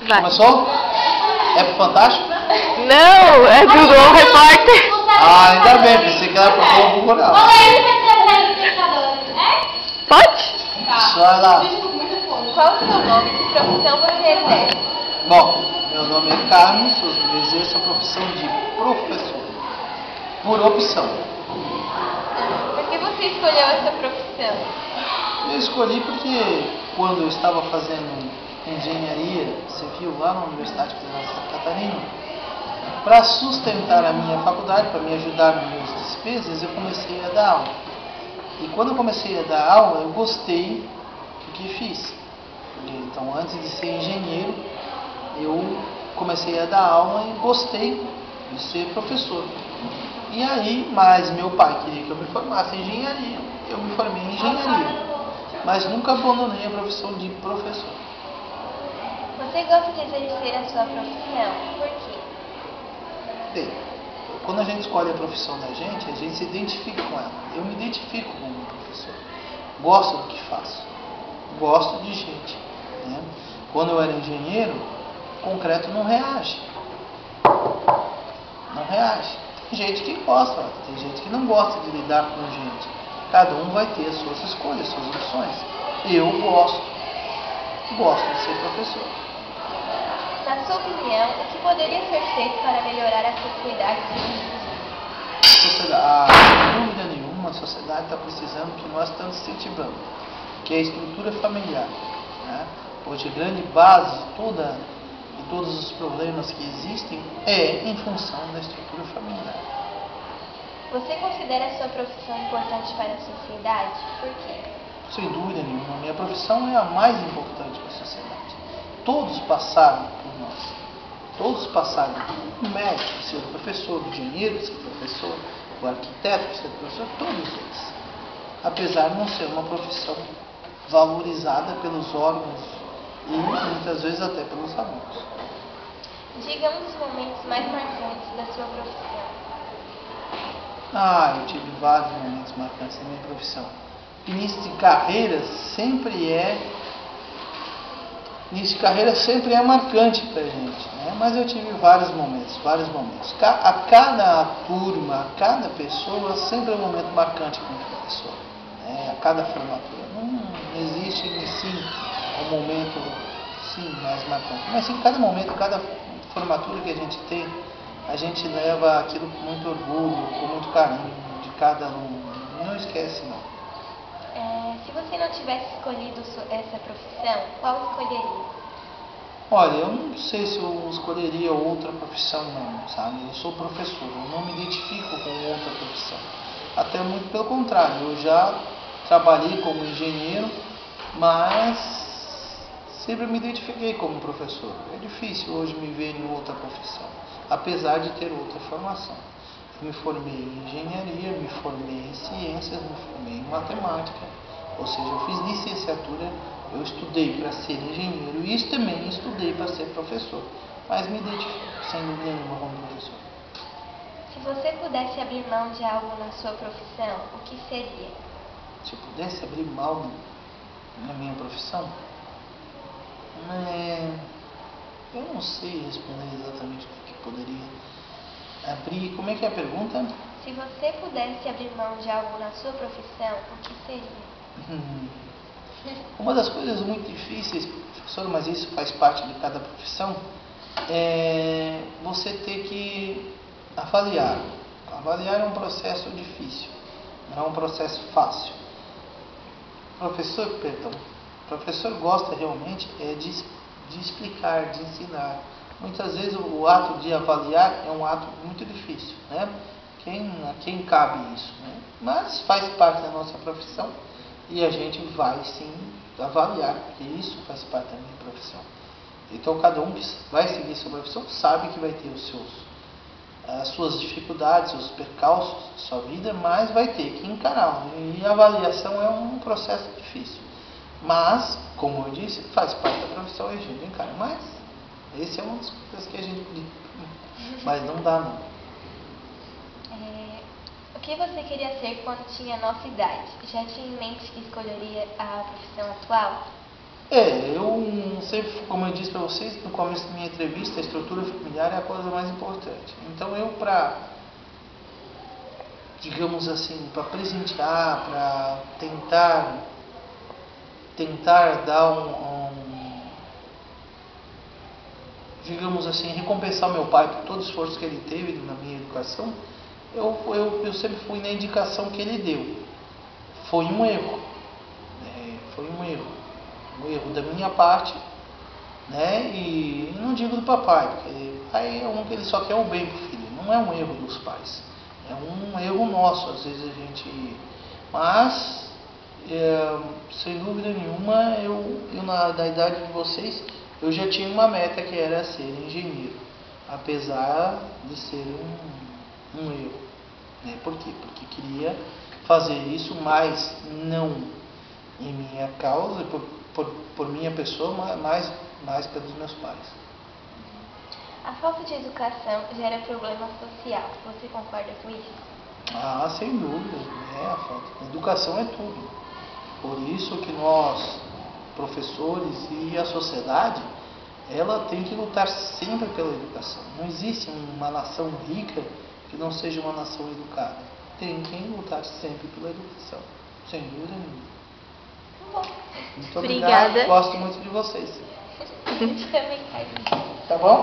Vai. Começou? É pro Fantástico? Não, é do Globo Repórter. Ah, ainda bem, pensei que era pro Globo Rural. Pode? Vai lá. Qual o seu nome e que profissão você exerce? Bom, meu nome é Carlos, eu exerço a profissão de professor. Por opção. Por que você escolheu essa profissão? Eu escolhi porque quando eu estava fazendo engenharia civil lá na Universidade Federal de Santa Catarina, para sustentar a minha faculdade, para me ajudar nas minhas despesas, eu comecei a dar aula. E quando eu comecei a dar aula, eu gostei do que fiz. Então, antes de ser engenheiro, eu comecei a dar aula e gostei de ser professor. E aí, mas meu pai queria que eu me formasse em engenharia, eu me formei em engenharia, mas nunca abandonei a profissão de professor. Você gosta de exercer a sua profissão? Por quê? Bem, quando a gente escolhe a profissão da gente, a gente se identifica com ela. Eu me identifico como professor. Gosto do que faço. Gosto de gente. Né? Quando eu era engenheiro, o concreto não reage. Não reage. Tem gente que gosta, tem gente que não gosta de lidar com gente. Cada um vai ter as suas escolhas, suas opções. Eu gosto. Gosto de ser professor. Na sua opinião, o que poderia ser feito para melhorar a acessibilidade dos indivíduos? Sem dúvida nenhuma, a sociedade está precisando que nós estamos incentivando, que é a estrutura familiar. Né? Hoje a grande base de todos os problemas que existem é em função da estrutura familiar. Você considera a sua profissão importante para a sociedade? Por quê? Sem dúvida nenhuma, a minha profissão é a mais importante para a sociedade. Todos passaram por nós. Todos passaram. O médico, ser professor, o engenheiro, ser professor, o arquiteto, ser professor, todos eles. Apesar de não ser uma profissão valorizada pelos órgãos e muitas vezes até pelos adultos. Diga um dos momentos mais marcantes da sua profissão. Eu tive vários momentos marcantes na minha profissão. Início de carreira sempre é marcante pra gente, né? Mas eu tive vários momentos. A cada turma, a cada pessoa, sempre é um momento marcante como professor, né? A cada formatura. Não existe em si um momento mais marcante. Mas sim, cada momento, cada formatura que a gente tem, a gente leva aquilo com muito orgulho, com muito carinho de cada aluno. Não esquece, não. Se você não tivesse escolhido essa profissão, qual escolheria? Olha, eu não sei se eu escolheria outra profissão não, sabe? Eu sou professor, eu não me identifico com outra profissão. Até muito pelo contrário, eu já trabalhei como engenheiro, mas sempre me identifiquei como professor. É difícil hoje me ver em outra profissão, apesar de ter outra formação. Eu me formei em engenharia, me formei em ciências, me formei em matemática, ou seja, eu fiz licenciatura, eu estudei para ser engenheiro e também estudei para ser professor, mas me identifico sem dúvida nenhuma como professor. Se você pudesse abrir mão de algo na sua profissão, o que seria? Se eu pudesse abrir mão na minha profissão, eu não sei responder exatamente o que poderia abrir. Como é que é a pergunta? Se você pudesse abrir mão de algo na sua profissão, o que seria? Uma das coisas muito difíceis, professor, mas isso faz parte de cada profissão, é você ter que avaliar. Avaliar é um processo difícil, não é um processo fácil. Professor gosta realmente de explicar, de ensinar. Muitas vezes o ato de avaliar é um ato muito difícil, né? A quem cabe isso, né? Mas faz parte da nossa profissão e a gente vai sim avaliar, porque isso faz parte da minha profissão. Então cada um que vai seguir sua profissão sabe que vai ter as suas dificuldades, os percalços da sua vida, mas vai ter que encará-lo. E a avaliação é um processo difícil. Mas, como eu disse, faz parte da profissão e a gente encara. Mas esse é uma das coisas que a gente podia. Mas não dá não. O que você queria ser quando tinha a nossa idade? Já tinha em mente que escolheria a profissão atual? Eu sempre, como eu disse para vocês no começo da minha entrevista, a estrutura familiar é a coisa mais importante. Então eu, para, digamos assim, para presentear, para tentar dar digamos assim, recompensar meu pai por todo o esforço que ele teve na minha educação, eu sempre fui na indicação que ele deu. Foi um erro, né? Foi um erro da minha parte, né? E não digo do papai, porque o pai é um que ele só quer o bem pro filho, não é um erro dos pais, é um erro nosso, às vezes a gente... Mas, sem dúvida nenhuma, eu na idade de vocês, eu já tinha uma meta que era ser engenheiro, apesar de ser um erro, né? Por quê? Porque queria fazer isso, mas não em minha causa, por minha pessoa, mais pelos meus pais. A falta de educação gera problema social. Você concorda com isso? Ah, sem dúvida, né? A educação é tudo. Por isso que nós, professores e a sociedade, ela tem que lutar sempre pela educação. Não existe uma nação rica que não seja uma nação educada. Tem que lutar sempre pela educação, sem dúvida nenhuma. Bom, Muito obrigado, Obrigada. gosto muito de vocês. a gente também faz isso. Tá bom?